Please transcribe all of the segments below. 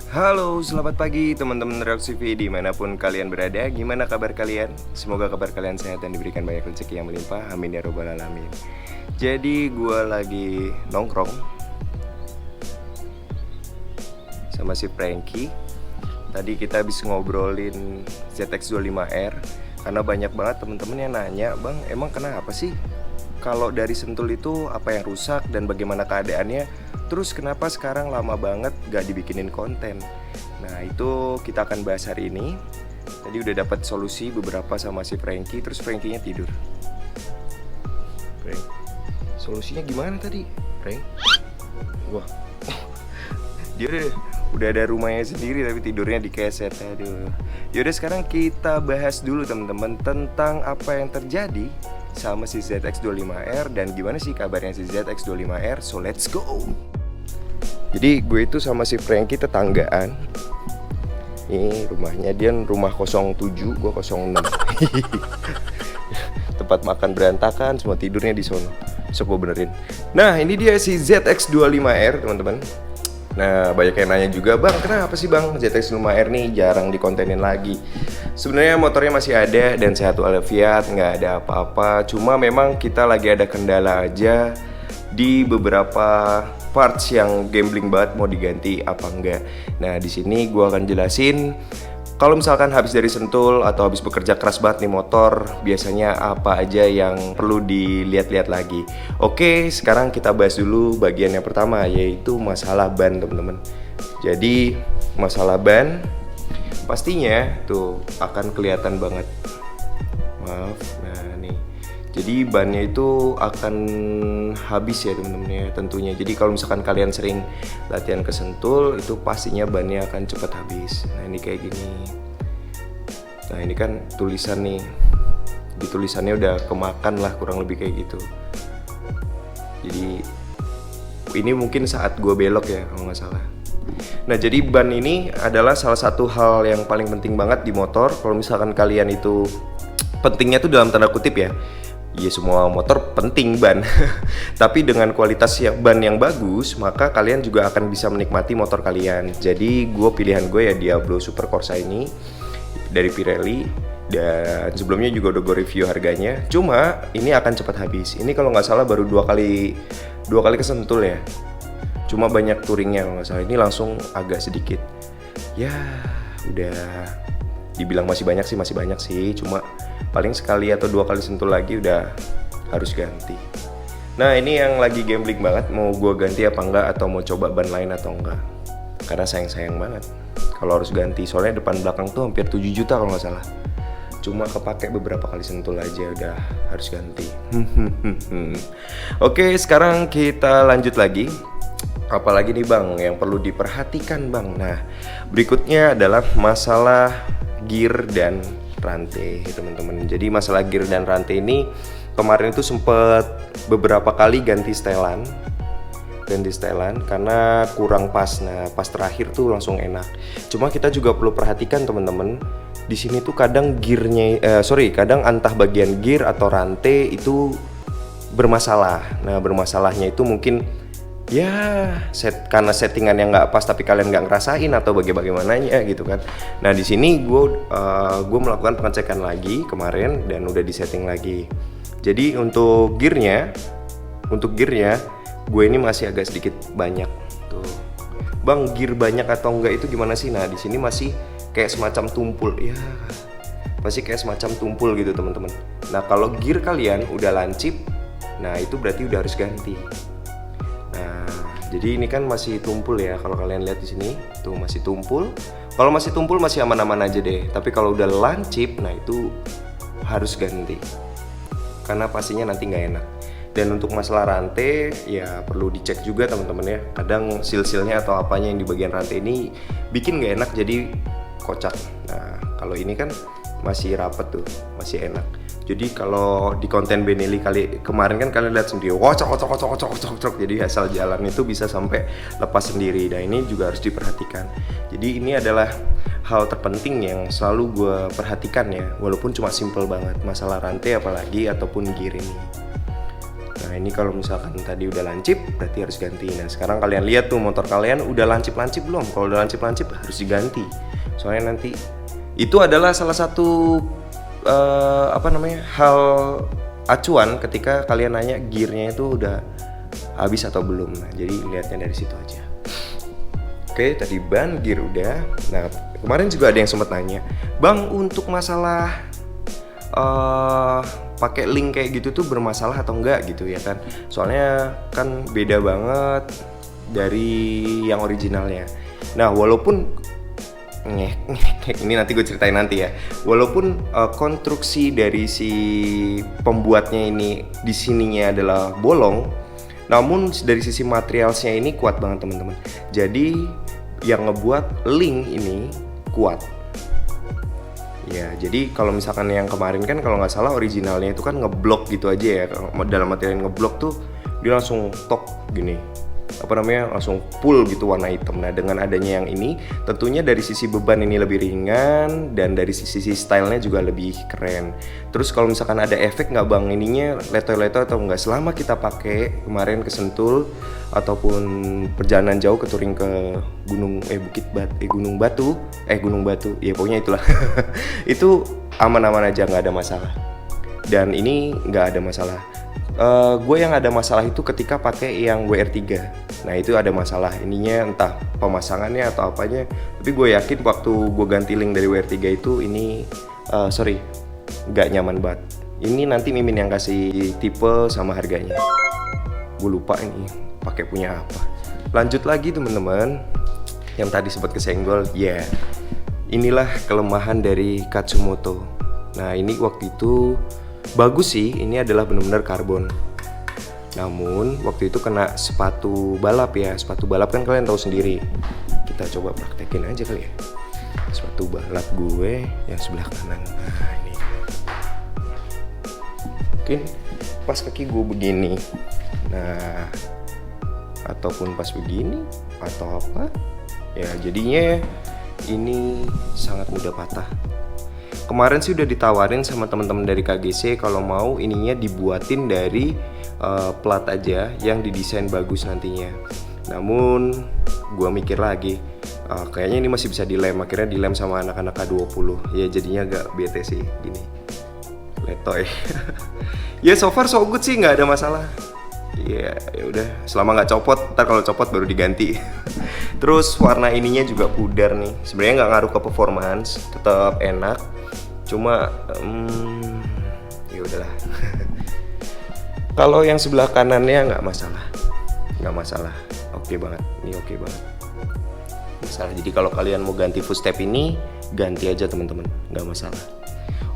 Halo, selamat pagi teman-teman Reaksi TV dimanapun kalian berada. Gimana kabar kalian? Semoga kabar kalian sehat dan diberikan banyak rezeki yang melimpah. Amin ya robbal alamin. Jadi gue lagi nongkrong sama si Frankie. Tadi kita habis ngobrolin ZX25R karena banyak banget temen-temen yang nanya, "Bang, emang kenapa sih kalau dari Sentul itu apa yang rusak dan bagaimana keadaannya? Terus kenapa sekarang lama banget gak dibikinin konten?" Nah itu kita akan bahas hari ini. Tadi udah dapat solusi beberapa sama si Frankie. Terus Frankie-nya tidur. Frank, solusinya gimana tadi, Frank? Wah, dia udah ada rumahnya sendiri tapi tidurnya di keset. Aduh. Yaudah sekarang kita bahas dulu teman-teman tentang apa yang terjadi sama si ZX25R dan gimana sih kabarnya si ZX25R. So let's go. Jadi gue itu sama si Frankie tetanggaan. Ini rumahnya, dia rumah 07, gue 06. Tempat makan berantakan, semua tidurnya di sono. Sok gue benerin. Nah ini dia si ZX25R teman-teman. Nah banyak yang nanya juga, "Bang, kenapa sih bang ZX25R nih jarang dikontenin lagi?" Sebenarnya motornya masih ada dan sehat walafiat, nggak ada apa-apa. Cuma memang kita lagi ada kendala aja di beberapa parts yang gambling banget mau diganti apa enggak. Nah di sini gue akan jelasin kalau misalkan habis dari Sentul atau habis bekerja keras banget nih motor, biasanya apa aja yang perlu dilihat-lihat lagi. Oke, sekarang kita bahas dulu bagian yang pertama, yaitu masalah ban teman-teman. Jadi masalah ban pastinya tuh akan kelihatan banget. Maaf, nah nih. Jadi bannya itu akan habis ya teman-teman ya tentunya. Jadi kalau misalkan kalian sering latihan ke Sentul, itu pastinya bannya akan cepat habis. Nah ini kayak gini. Nah ini kan tulisan nih. Di tulisannya udah kemakan lah kurang lebih kayak gitu. Jadi ini mungkin saat gue belok ya kalau nggak salah. Nah jadi ban ini adalah salah satu hal yang paling penting banget di motor. Kalau misalkan kalian itu pentingnya tuh dalam tanda kutip ya. Ya semua motor penting ban. Tapi dengan kualitas ban yang bagus, maka kalian juga akan bisa menikmati motor kalian. Jadi pilihan gue ya Diablo Super Corsa ini dari Pirelli. Dan sebelumnya juga udah gue review harganya. Cuma ini akan cepat habis. Ini kalau nggak salah baru dua kali kesentul ya. Cuma banyak touringnya kalau nggak salah. Ini langsung agak sedikit. Ya udah dibilang masih banyak sih. Cuma paling sekali atau dua kali sentul lagi udah harus ganti. Nah ini yang lagi gambling banget, mau gue ganti apa enggak atau mau coba ban lain atau enggak. Karena sayang banget kalau harus ganti, soalnya depan belakang tuh hampir 7 juta kalau nggak salah. Cuma kepake beberapa kali sentul aja udah harus ganti. Oke, sekarang kita lanjut lagi. Apalagi nih bang yang perlu diperhatikan bang. Nah berikutnya adalah masalah gear dan rantai teman-teman. Jadi masalah gear dan rantai ini kemarin itu sempet beberapa kali ganti setelan karena kurang pas. Nah pas terakhir tuh langsung enak. Cuma kita juga perlu perhatikan teman-teman, di sini tuh kadang kadang antah bagian gear atau rantai itu bermasalah. Nah bermasalahnya itu mungkin ya karena settingan yang nggak pas tapi kalian nggak ngerasain atau bagaimananya gitu kan. Nah di sini gue melakukan pengecekan lagi kemarin dan udah disetting lagi. Jadi untuk gearnya gue ini masih agak sedikit banyak tuh. Bang, gear banyak atau enggak itu gimana sih? Nah di sini masih kayak semacam tumpul ya, masih kayak semacam tumpul gitu teman-teman. Nah kalau gear kalian udah lancip, nah itu berarti udah harus ganti. Jadi ini kan masih tumpul ya, kalau kalian lihat di sini tuh masih tumpul. Kalau masih tumpul masih aman-aman aja deh. Tapi kalau udah lancip, nah itu harus ganti. Karena pastinya nanti nggak enak. Dan untuk masalah rantai ya perlu dicek juga teman-teman ya. Kadang seal-sealnya atau apanya yang di bagian rantai ini bikin nggak enak jadi kocak. Nah kalau ini kan masih rapet tuh, masih enak. Jadi kalau di konten Benelli kali kemarin kan kalian lihat sendiri, kocok. Jadi asal jalan itu bisa sampai lepas sendiri. Nah ini juga harus diperhatikan. Jadi ini adalah hal terpenting yang selalu gue perhatikan ya, walaupun cuma simple banget masalah rantai apalagi ataupun gear ini. Nah ini kalau misalkan tadi udah lancip berarti harus ganti. Nah sekarang kalian lihat tuh motor kalian udah lancip-lancip belum? Kalau udah lancip-lancip harus diganti. Soalnya nanti itu adalah salah satu hal acuan ketika kalian nanya gearnya itu udah habis atau belum. Nah jadi lihatnya dari situ aja. Oke, tadi ban, gear udah. Nah kemarin juga ada yang sempat nanya, Bang untuk masalah pakai link kayak gitu tuh bermasalah atau enggak gitu ya kan? Soalnya kan beda banget dari yang originalnya. Nah walaupun ini nanti gue ceritain nanti ya. Walaupun konstruksi dari si pembuatnya ini di sininya adalah bolong, namun dari sisi materialsnya ini kuat banget teman-teman. Jadi yang ngebuat link ini kuat. Ya, jadi kalau misalkan yang kemarin kan kalau nggak salah originalnya itu kan ngeblok gitu aja ya. Dalam material ngeblok tuh dia langsung tok gini. Langsung full gitu warna hitam. Nah, dengan adanya yang ini tentunya dari sisi beban ini lebih ringan dan dari sisi stylenya juga lebih keren. Terus kalau misalkan ada efek nggak Bang ininya letoy-letoy atau nggak, selama kita pakai kemarin ke Sentul ataupun perjalanan jauh ke touring ke Gunung Batu ya pokoknya itulah itu aman-aman aja, nggak ada masalah. Dan ini nggak ada masalah. Gue yang ada masalah itu ketika pakai yang WR3. Nah itu ada masalah ininya, entah pemasangannya atau apanya. Tapi gue yakin waktu gue ganti link dari WR3 itu ini nggak nyaman banget. Ini nanti Mimin yang kasih tipe sama harganya. Gue lupa ini pakai punya apa. Lanjut lagi teman-teman, yang tadi sempat kesenggol, ya inilah kelemahan dari Katsumoto. Nah ini waktu itu bagus sih, ini adalah benar-benar karbon. Namun waktu itu kena sepatu balap ya. Sepatu balap kan kalian tahu sendiri. Kita coba praktekin aja kali ya. Sepatu balap gue yang sebelah kanan. Nah ini mungkin pas kaki gue begini. Nah ataupun pas begini atau apa, ya jadinya ini sangat mudah patah. Kemarin sih udah ditawarin sama teman-teman dari KGC kalau mau ininya dibuatin dari plat aja yang didesain bagus nantinya. Namun gua mikir lagi, kayaknya ini masih bisa dilem. Akhirnya dilem sama anak-anak K20. Ya jadinya agak bete sih gini. Letoy. Ya so far so good sih, nggak ada masalah. Ya udah, selama nggak copot, ntar kalau copot baru diganti. Terus warna ininya juga pudar nih. Sebenarnya nggak ngaruh ke performance, tetap enak. Cuma ya udahlah. Kalau yang sebelah kanannya nggak masalah. Oke banget, ini oke banget. Masalah. Jadi kalau kalian mau ganti footstep ini, ganti aja teman-teman, nggak masalah.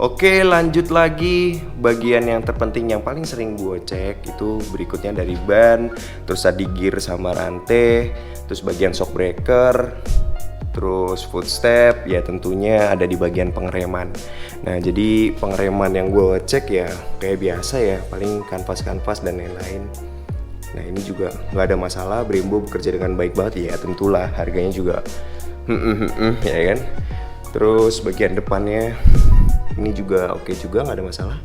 Oke, lanjut lagi bagian yang terpenting yang paling sering gue cek itu berikutnya dari ban, terus tadi gear sama rantai, terus bagian shock breaker, terus footstep, ya tentunya ada di bagian pengereman. Nah jadi pengereman yang gue cek ya kayak biasa ya, paling kanvas dan lain-lain. Nah ini juga nggak ada masalah, Brembo bekerja dengan baik banget ya, tentulah harganya juga ya kan. Terus bagian depannya ini juga oke juga, nggak ada masalah,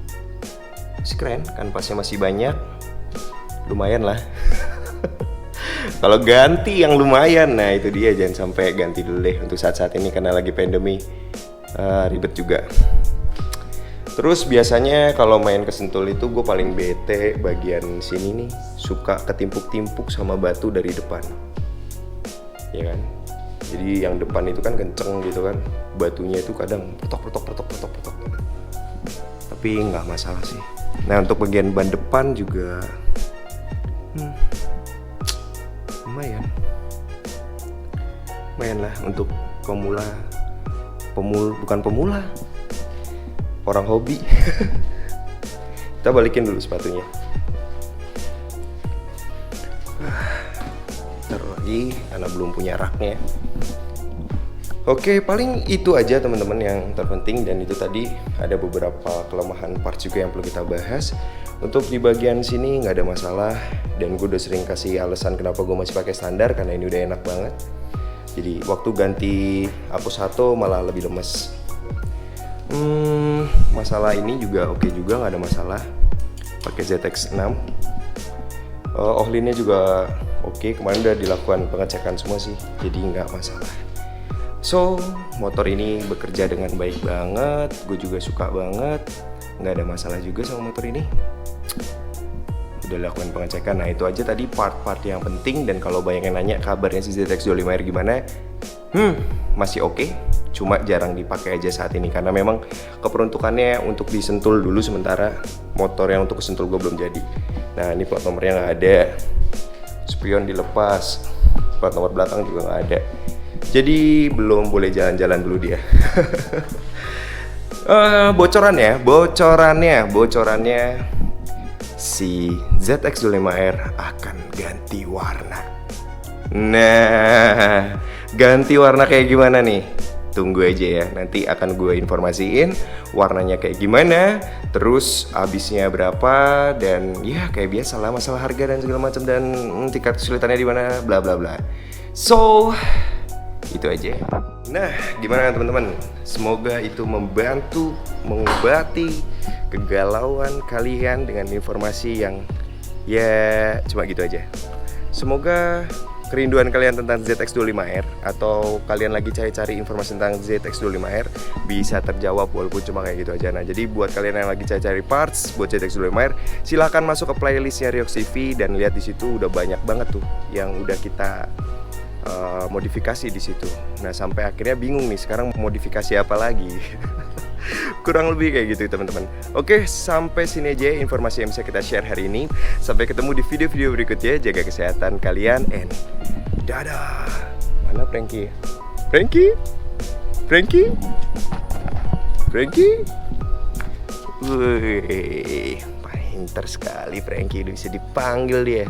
masih keren, kanvasnya masih banyak, lumayan lah. Kalau ganti yang lumayan, nah itu dia, jangan sampai ganti dulu deh untuk saat-saat ini karena lagi pandemi, ribet juga. Terus biasanya kalau main ke Sentul itu gue paling bete bagian sini nih, suka ketimpuk-timpuk sama batu dari depan, ya kan. Jadi yang depan itu kan kenceng gitu kan, batunya itu kadang petok. Tapi nggak masalah sih. Nah untuk bagian ban depan juga lumayan lah untuk bukan pemula, orang hobi. Kita balikin dulu sepatunya. Taruh lagi, karena belum punya raknya. Oke, paling itu aja teman-teman yang terpenting, dan itu tadi ada beberapa kelemahan parts juga yang perlu kita bahas. Untuk di bagian sini nggak ada masalah, dan gue udah sering kasih alasan kenapa gue masih pakai standar karena ini udah enak banget. Jadi waktu ganti Apus 1 malah lebih lemes. Masalah ini juga oke juga, nggak ada masalah. Pakai ZX6 Ohlinnya juga oke, kemarin udah dilakukan pengecekan semua sih, jadi nggak masalah. So, motor ini bekerja dengan baik banget, gue juga suka banget, nggak ada masalah juga sama motor ini. Udah lakukan pengecekan, nah itu aja tadi part-part yang penting. Dan kalau banyak yang nanya kabarnya si ZX25R gimana, masih oke, cuma jarang dipakai aja saat ini karena memang keperuntukannya untuk disentul dulu sementara. Motor yang untuk kesentul gue belum jadi. Nah ini plat nomornya nggak ada, spion dilepas, plat nomor belakang juga nggak ada, jadi belum boleh jalan-jalan dulu dia. Bocorannya si ZX25R akan ganti warna. Nah, ganti warna kayak gimana nih? Tunggu aja ya, nanti akan gue informasiin warnanya kayak gimana, terus habisnya berapa, dan ya kayak biasa lah masalah harga dan segala macam dan tingkat kesulitannya di mana, bla bla bla. So, itu aja. Nah, gimana teman-teman? Semoga itu membantu mengobati kegalauan kalian dengan informasi yang ya cuma gitu aja. Semoga kerinduan kalian tentang ZX25R atau kalian lagi cari-cari informasi tentang ZX25R bisa terjawab walaupun cuma kayak gitu aja. Nah, jadi buat kalian yang lagi cari-cari parts buat ZX25R, silahkan masuk ke playlistnya Riox TV dan lihat di situ udah banyak banget tuh yang udah kita modifikasi di situ. Nah, sampai akhirnya bingung nih sekarang modifikasi apa lagi. Kurang lebih kayak gitu teman-teman. Oke, sampai sini aja informasi yang bisa kita share hari ini. Sampai ketemu di video-video berikutnya. Jaga kesehatan kalian and dadah. Mana Frankie? Frankie? Wih, pintar sekali Frankie, bisa dipanggil dia.